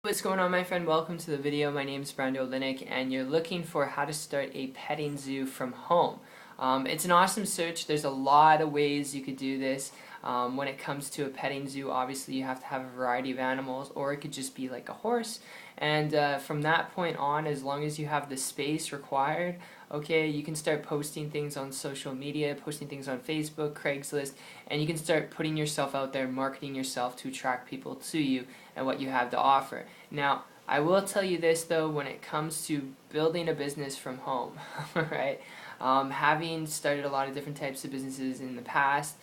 What's going on, my friend? Welcome to the video. My name is Brando Linick, and you're looking for how to start a petting zoo from home. It's an awesome search. There's a lot of ways you could do this. When it comes to a petting zoo, obviously you have to have a variety of animals, or it could just be like a horse. And from that point on, as long as you have the space required, okay, you can start posting things on social media, posting things on Facebook, Craigslist, and you can start putting yourself out there, marketing yourself to attract people to you and what you have to offer. Now, I will tell you this though, when it comes to building a business from home, right? Having started a lot of different types of businesses in the past,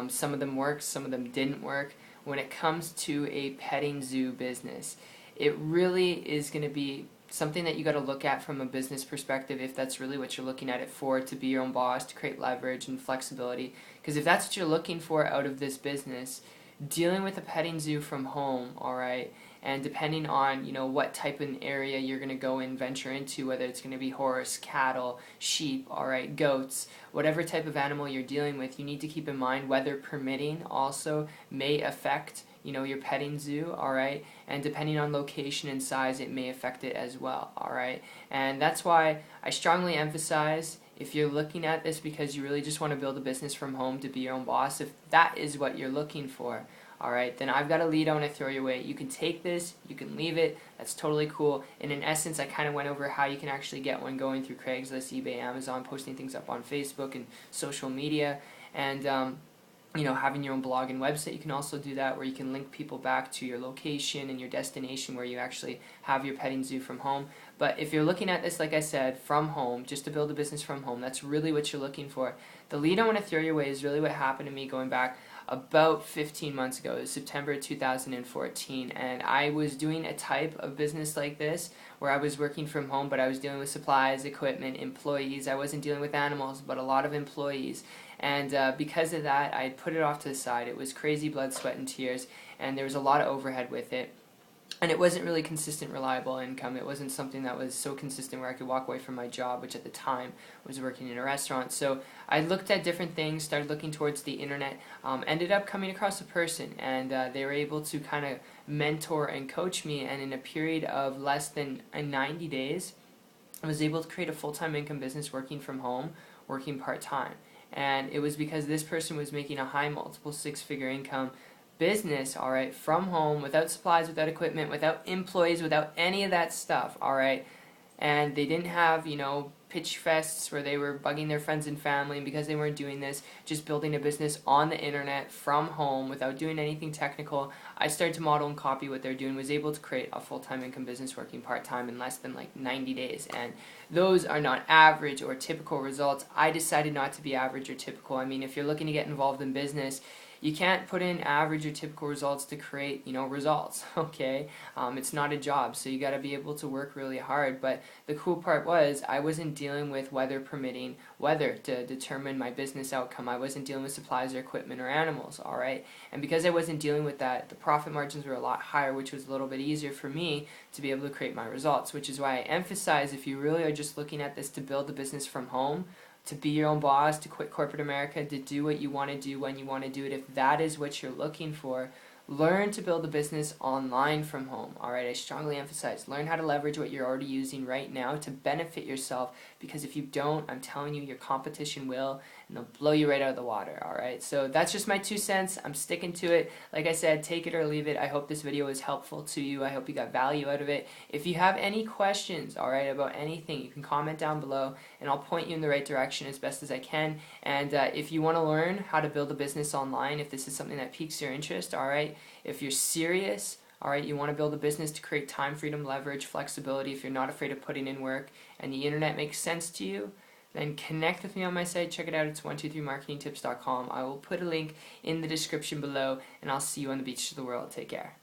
some of them worked, some of them didn't work. When it comes to a petting zoo business, it really is going to be something that you got to look at from a business perspective, if that's really what you're looking at it for, to be your own boss, to create leverage and flexibility. Because if that's what you're looking for out of this business, dealing with a petting zoo from home, alright, and depending on, what type of area you're going to go and venture into, whether it's going to be horse, cattle, sheep, alright, goats, whatever type of animal you're dealing with, you need to keep in mind weather permitting also may affect your petting zoo, alright, and depending on location and size, it may affect it as well, alright, and that's why I strongly emphasize, if you're looking at this because you really just want to build a business from home to be your own boss, if that is what you're looking for, alright, then I've got a lead I want to throw your way. You can take this, you can leave it, that's totally cool, and in essence I kind of went over how you can actually get one going through Craigslist, eBay, Amazon, posting things up on Facebook and social media, and having your own blog and website. You can also do that, where you can link people back to your location and your destination where you actually have your petting zoo from home. But if you're looking at this, like I said, from home, just to build a business from home, that's really what you're looking for. The lead I want to throw your way is really what happened to me going back about 15 months ago. It was September 2014, and I was doing a type of business like this where I was working from home, but I was dealing with supplies, equipment, employees. I wasn't dealing with animals, but a lot of employees. And because of that, I put it off to the side. It was crazy blood, sweat, and tears, and there was a lot of overhead with it. And it wasn't really consistent, reliable income. It wasn't something that was so consistent where I could walk away from my job, which at the time was working in a restaurant. So I looked at different things, started looking towards the internet, ended up coming across a person, and they were able to kind of mentor and coach me, and in a period of less than 90 days, I was able to create a full-time income business working from home, working part-time. And it was because this person was making a high multiple six-figure income business, alright, from home, without supplies, without equipment, without employees, without any of that stuff, alright, and they didn't have, pitch fests where they were bugging their friends and family, and because they weren't doing this, just building a business on the internet from home without doing anything technical, I started to model and copy what they're doing, was able to create a full-time income business working part-time in less than 90 days, and those are not average or typical results. I decided not to be average or typical. I mean, if you're looking to get involved in business, you can't put in average or typical results to create, results, okay? It's not a job, so you got to be able to work really hard. But the cool part was I wasn't dealing with weather permitting, weather to determine my business outcome. I wasn't dealing with supplies or equipment or animals, all right? And because I wasn't dealing with that, the profit margins were a lot higher, which was a little bit easier for me to be able to create my results, which is why I emphasize, if you really are just looking at this to build a business from home, to be your own boss, to quit corporate America, to do what you want to do when you want to do it, if that is what you're looking for, learn to build a business online from home. Alright, I strongly emphasize, learn how to leverage what you're already using right now to benefit yourself, because if you don't, I'm telling you, your competition will, and they'll blow you right out of the water. Alright, so that's just my 2 cents. I'm sticking to it. Like I said, take it or leave it. I hope this video was helpful to you. I hope you got value out of it. If you have any questions, alright, about anything, you can comment down below, and I'll point you in the right direction as best as I can. And if you want to learn how to build a business online, if this is something that piques your interest, alright, if you're serious, alright, you want to build a business to create time, freedom, leverage, flexibility, if you're not afraid of putting in work and the internet makes sense to you, then connect with me on my site. Check it out. It's 123marketingtips.com. I will put a link in the description below, and I'll see you on the beach of the world. Take care.